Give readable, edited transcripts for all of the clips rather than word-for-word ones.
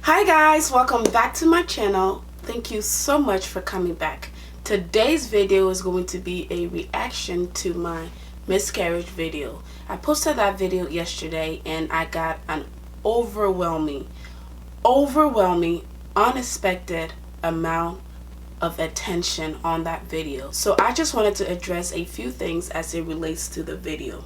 Hi guys, welcome back to my channel. Thank you so much for coming back. Today's video is going to be a reaction to my miscarriage video. I posted that video yesterday and I got an overwhelming, unexpected amount of attention on that video. So I just wanted to address a few things as it relates to the video.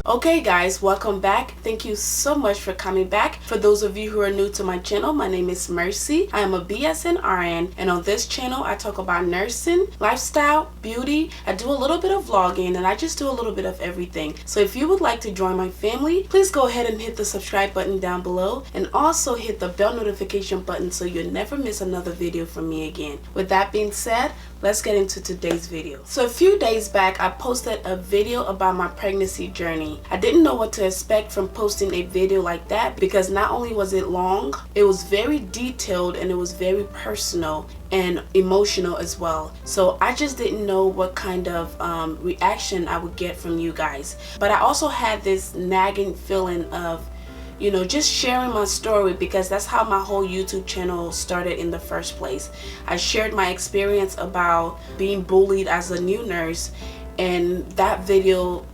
Okay guys, welcome back. Thank you so much for coming back. For those of you who are new to my channel, my name is Mercy. I am a BSN RN, and on this channel I talk about nursing, lifestyle, beauty. I do a little bit of vlogging, and I just do a little bit of everything. So if you would like to join my family, please go ahead and hit the subscribe button down below, and also hit the bell notification button so you'll never miss another video from me again. With that being said, let's get into today's video. So a few days back I posted a video about my pregnancy journey. I didn't know what to expect from posting a video like that, because not only was it long, it was very detailed and it was very personal and emotional as well. So I just didn't know what kind of reaction I would get from you guys. But I also had this nagging feeling of, you know, just sharing my story, because that's how my whole YouTube channel started in the first place. I shared my experience about being bullied as a new nurse, and that video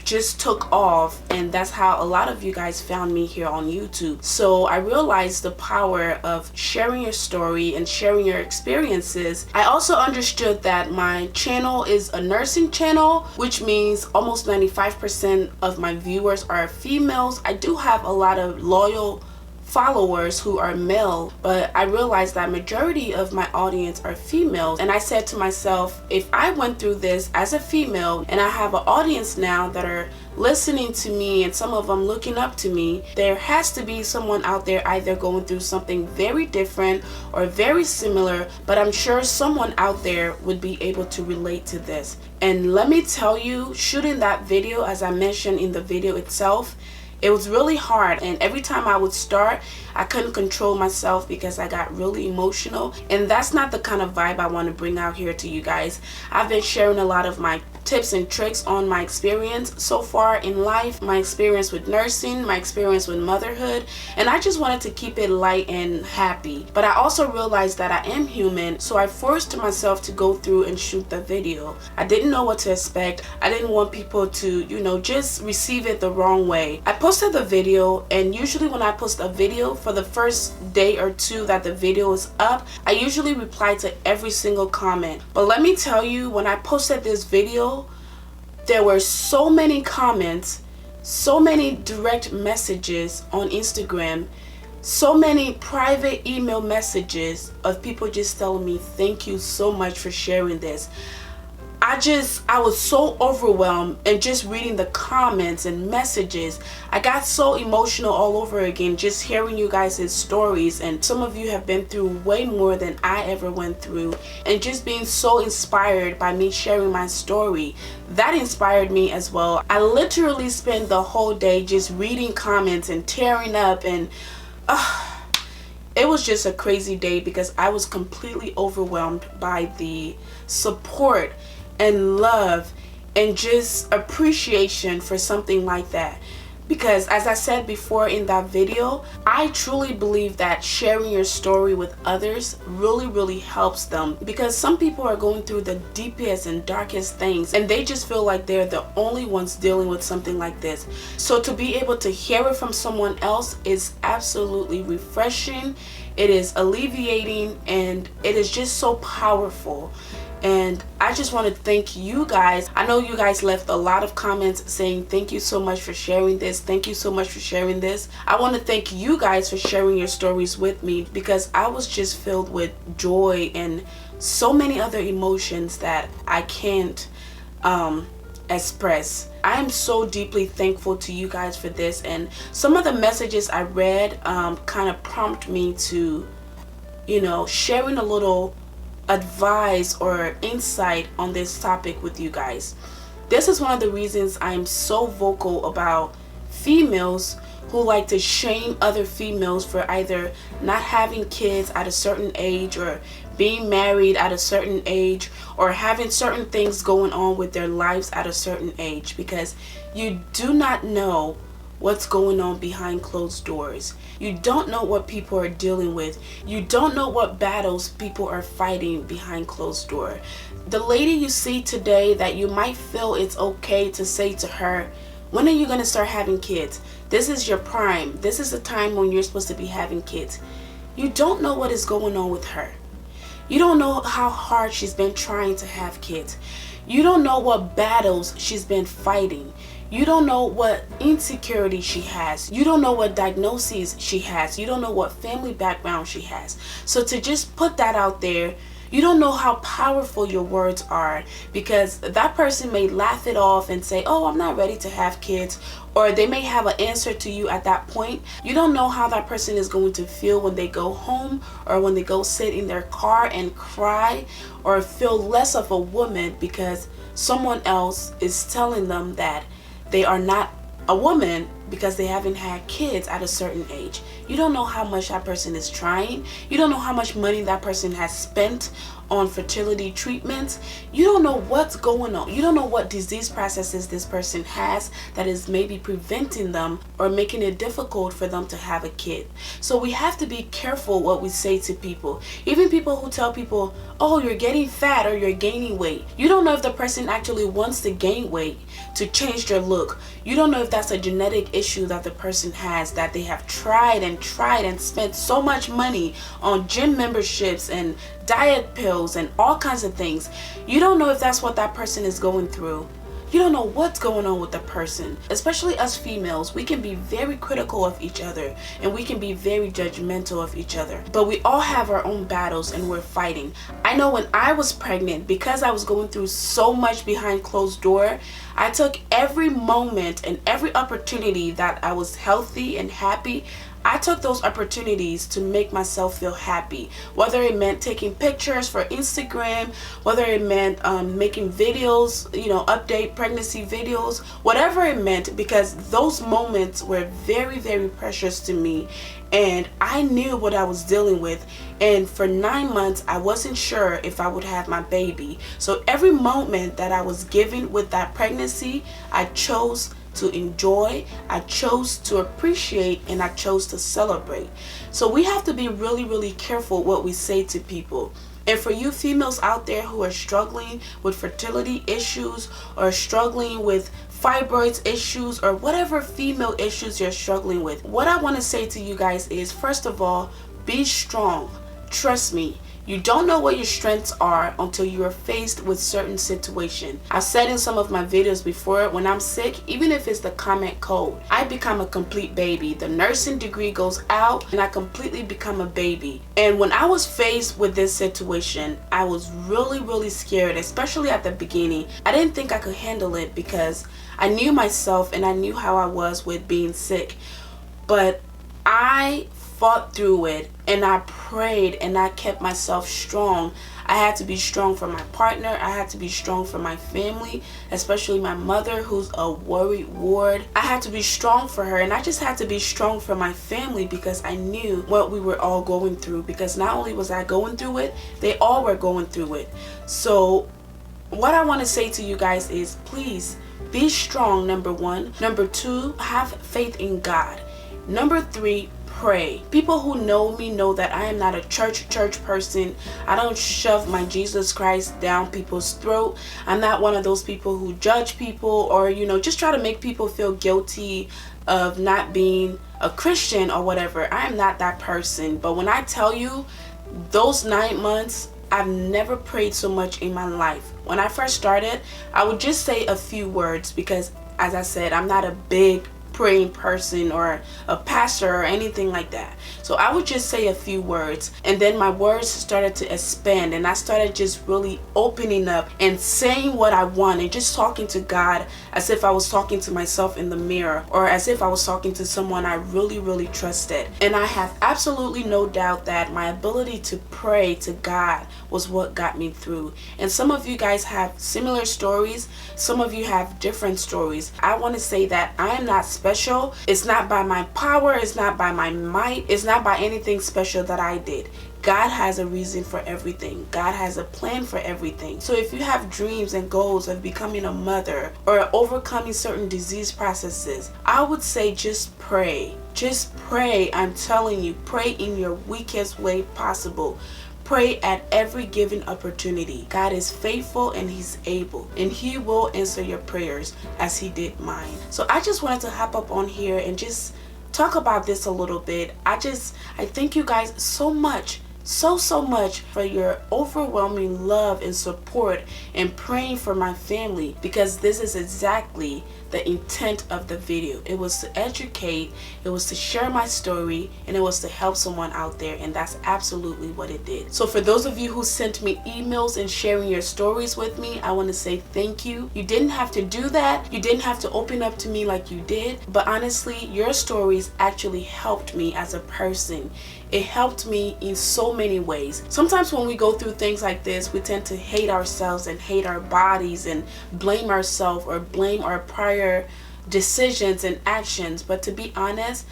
just took off, and that's how a lot of you guys found me here on YouTube. So I realized the power of sharing your story and sharing your experiences. I also understood that my channel is a nursing channel, which means almost 95% of my viewers are females. I do have a lot of loyal followers who are male, but I realized that majority of my audience are females, and I said to myself, if I went through this as a female and I have an audience now that are listening to me and some of them looking up to me, there has to be someone out there either going through something very different or very similar, but I'm sure someone out there would be able to relate to this. And let me tell you, shooting that video, as I mentioned in the video itself, it was really hard, and every time I would start, I couldn't control myself because I got really emotional, and that's not the kind of vibe I want to bring out here to you guys. I've been sharing a lot of my tips and tricks on my experience so far in life, my experience with nursing, my experience with motherhood, and I just wanted to keep it light and happy. But I also realized that I am human, so I forced myself to go through and shoot the video. I didn't know what to expect. I didn't want people to, you know, just receive it the wrong way. I posted the video, and usually when I post a video, for the first day or two that the video is up, I usually reply to every single comment. But let me tell you, when I posted this video, there were so many comments, so many direct messages on Instagram, so many private email messages of people just telling me thank you so much for sharing this. I was so overwhelmed, and just reading the comments and messages, I got so emotional all over again just hearing you guys' stories, and some of you have been through way more than I ever went through, and just being so inspired by me sharing my story. That inspired me as well. I literally spent the whole day just reading comments and tearing up, and it was just a crazy day because I was completely overwhelmed by the support and love and just appreciation for something like that. Because as I said before in that video, I truly believe that sharing your story with others really helps them, because some people are going through the deepest and darkest things, and they just feel like they're the only ones dealing with something like this. So to be able to hear it from someone else is absolutely refreshing. It is alleviating, and it is just so powerful. And I just want to thank you guys. I know you guys left a lot of comments saying thank you so much for sharing this, thank you so much for sharing this. I want to thank you guys for sharing your stories with me, because I was just filled with joy and so many other emotions that I can't express. I am so deeply thankful to you guys for this, and some of the messages I read kind of prompt me to, you know, sharing a little advice or insight on this topic with you guys. This is one of the reasons I am so vocal about females who like to shame other females for either not having kids at a certain age, or being married at a certain age, or having certain things going on with their lives at a certain age, because you do not know what's going on behind closed doors. You don't know what people are dealing with. You don't know what battles people are fighting behind closed door. The lady you see today that you might feel it's okay to say to her, when are you going to start having kids? This is your prime. This is the time when you're supposed to be having kids. You don't know what is going on with her. You don't know how hard she's been trying to have kids. You don't know what battles she's been fighting. You don't know what insecurity she has. You don't know what diagnoses she has. You don't know what family background she has. So to just put that out there, you don't know how powerful your words are, because that person may laugh it off and say, oh, I'm not ready to have kids, or they may have an answer to you at that point. You don't know how that person is going to feel when they go home, or when they go sit in their car and cry, or feel less of a woman because someone else is telling them that they are not a woman because they haven't had kids at a certain age. You don't know how much that person is trying. You don't know how much money that person has spent on fertility treatments. You don't know what's going on. You don't know what disease processes this person has that is maybe preventing them or making it difficult for them to have a kid. So we have to be careful what we say to people. Even people who tell people, oh, you're getting fat or you're gaining weight. You don't know if the person actually wants to gain weight to change their look. You don't know if that's a genetic issue that the person has, that they have tried and spent so much money on gym memberships and diet pills and all kinds of things. You don't know if that's what that person is going through. You don't know what's going on with the person. Especially us females, we can be very critical of each other and we can be very judgmental of each other. But we all have our own battles and we're fighting. I know when I was pregnant, because I was going through so much behind closed door, I took every moment and every opportunity that I was healthy and happy. I took those opportunities to make myself feel happy, whether it meant taking pictures for Instagram, whether it meant making videos, update pregnancy videos, whatever it meant, because those moments were very, very precious to me. And I knew what I was dealing with. And for 9 months, I wasn't sure if I would have my baby. So every moment that I was given with that pregnancy, I chose to enjoy, I chose to appreciate, and I chose to celebrate. So we have to be really, really careful what we say to people. And for you females out there who are struggling with fertility issues or struggling with fibroids issues or whatever female issues you're struggling with, what I want to say to you guys is, first of all, be strong. Trust me. You don't know what your strengths are until you are faced with certain situation. I said in some of my videos before, when I'm sick, even if it's the common cold, I become a complete baby. The nursing degree goes out and I completely become a baby. And when I was faced with this situation, I was really, really scared, especially at the beginning. I didn't think I could handle it because I knew myself and I knew how I was with being sick. But I fought through it and I prayed and I kept myself strong. I had to be strong for my partner. I had to be strong for my family, especially my mother, who's a worried ward. I had to be strong for her, and I just had to be strong for my family because I knew what we were all going through, because not only was I going through it, they all were going through it. So what I want to say to you guys is, please be strong, number one. Number two, have faith in God. Number three, pray. People who know me know that I am not a church person. I don't shove my Jesus Christ down people's throat. I'm not one of those people who judge people or, just try to make people feel guilty of not being a Christian or whatever. I am not that person. But when I tell you, those 9 months, I've never prayed so much in my life. When I first started, I would just say a few words because, as I said, I'm not a big praying person or a pastor or anything like that. So I would just say a few words, and then my words started to expand, and I started just really opening up and saying what I want and just talking to God as if I was talking to myself in the mirror, or as if I was talking to someone I really, really trusted. And I have absolutely no doubt that my ability to pray to God was what got me through. And some of you guys have similar stories. Some of you have different stories. I want to say that I am not special. It's not by my power, it's not by my might, it's not by anything special that I did. God has a reason for everything. God has a plan for everything. So if you have dreams and goals of becoming a mother or overcoming certain disease processes, I would say just pray. Just pray. I'm telling you, pray in your weakest way possible. Pray at every given opportunity. God is faithful and He's able, and He will answer your prayers as He did mine. So I just wanted to hop up on here and just talk about this a little bit. I thank you guys so much, so much for your overwhelming love and support and praying for my family, because this is exactly the intent of the video. It was to educate, it was to share my story, and it was to help someone out there, and that's absolutely what it did. So for those of you who sent me emails and sharing your stories with me, I want to say thank you. You didn't have to do that. You didn't have to open up to me like you did, but honestly, your stories actually helped me as a person. It helped me in so many ways. Sometimes when we go through things like this, we tend to hate ourselves and hate our bodies and blame ourselves or blame our prior decisions and actions. But to be honest,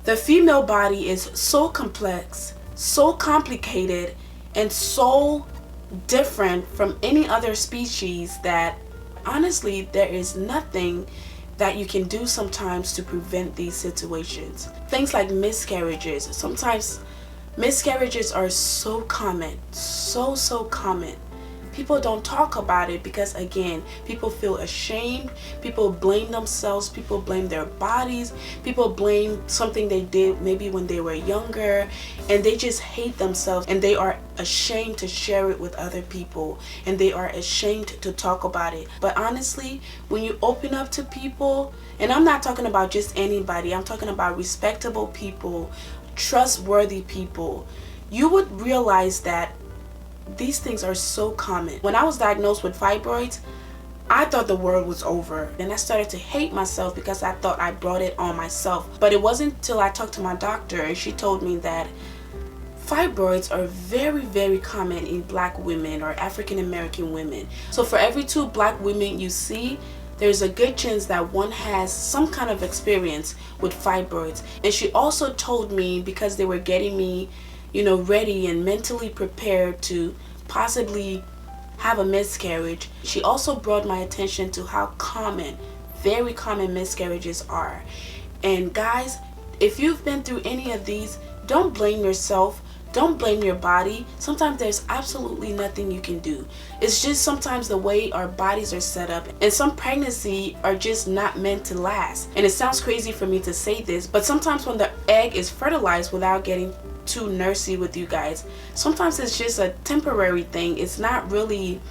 the female body is so complex, so complicated, and so different from any other species that honestly there is nothing that you can do sometimes to prevent these situations. Things like miscarriages. Sometimes miscarriages are so common, so common. People don't talk about it because, again, people feel ashamed, people blame themselves, people blame their bodies, people blame something they did maybe when they were younger, and they just hate themselves, and they are ashamed to share it with other people, and they are ashamed to talk about it. But honestly, when you open up to people, and I'm not talking about just anybody, I'm talking about respectable people, trustworthy people, you would realize that these things are so common. When I was diagnosed with fibroids, I thought the world was over, and I started to hate myself because I thought I brought it on myself. But it wasn't until I talked to my doctor and she told me that fibroids are very common in Black women or African American women. So for every 2 Black women you see, there's a good chance that one has some kind of experience with fibroids. And she also told me, because they were getting me ready and mentally prepared to possibly have a miscarriage, she also brought my attention to how common, very common miscarriages are. And guys, if you've been through any of these, don't blame yourself. Don't blame your body. Sometimes there's absolutely nothing you can do. It's just sometimes the way our bodies are set up, and some pregnancy are just not meant to last. And it sounds crazy for me to say this, but sometimes when the egg is fertilized, without getting too nursey with you guys, sometimes it's just a temporary thing. It's not really,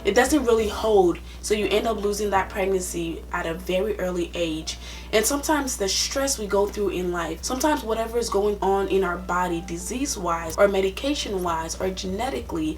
it doesn't really hold, so you end up losing that pregnancy at a very early age. And sometimes the stress we go through in life, sometimes whatever is going on in our body, disease wise or medication wise or genetically,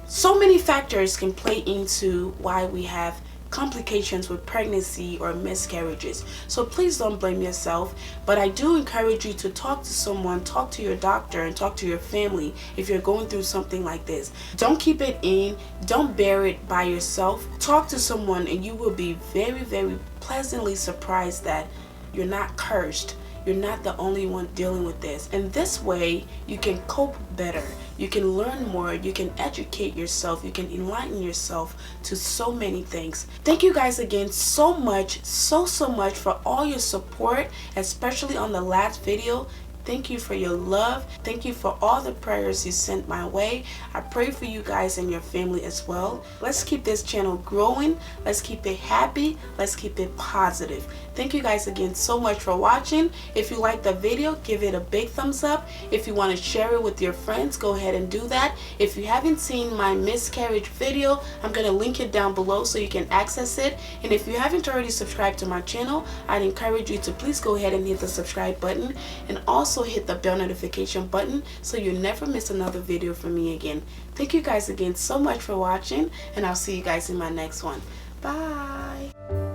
so many factors can play into why we have complications with pregnancy or miscarriages. So please don't blame yourself, but I do encourage you to talk to someone, talk to your doctor, and talk to your family if you're going through something like this. Don't keep it in, don't bear it by yourself. Talk to someone and you will be very pleasantly surprised that you're not cursed. You're not the only one dealing with this. And this way you can cope better, you can learn more, you can educate yourself, you can enlighten yourself to so many things. Thank you guys again so much, so much for all your support, especially on the last video. Thank you for your love. Thank you for all the prayers you sent my way. I pray for you guys and your family as well. Let's keep this channel growing. Let's keep it happy. Let's keep it positive. Thank you guys again so much for watching. If you liked the video, give it a big thumbs up. If you want to share it with your friends, go ahead and do that. If you haven't seen my miscarriage video, I'm going to link it down below so you can access it. And if you haven't already subscribed to my channel, I'd encourage you to please go ahead and hit the subscribe button, and also hit the bell notification button so you never miss another video from me again. Thank you guys again so much for watching, and I'll see you guys in my next one. Bye.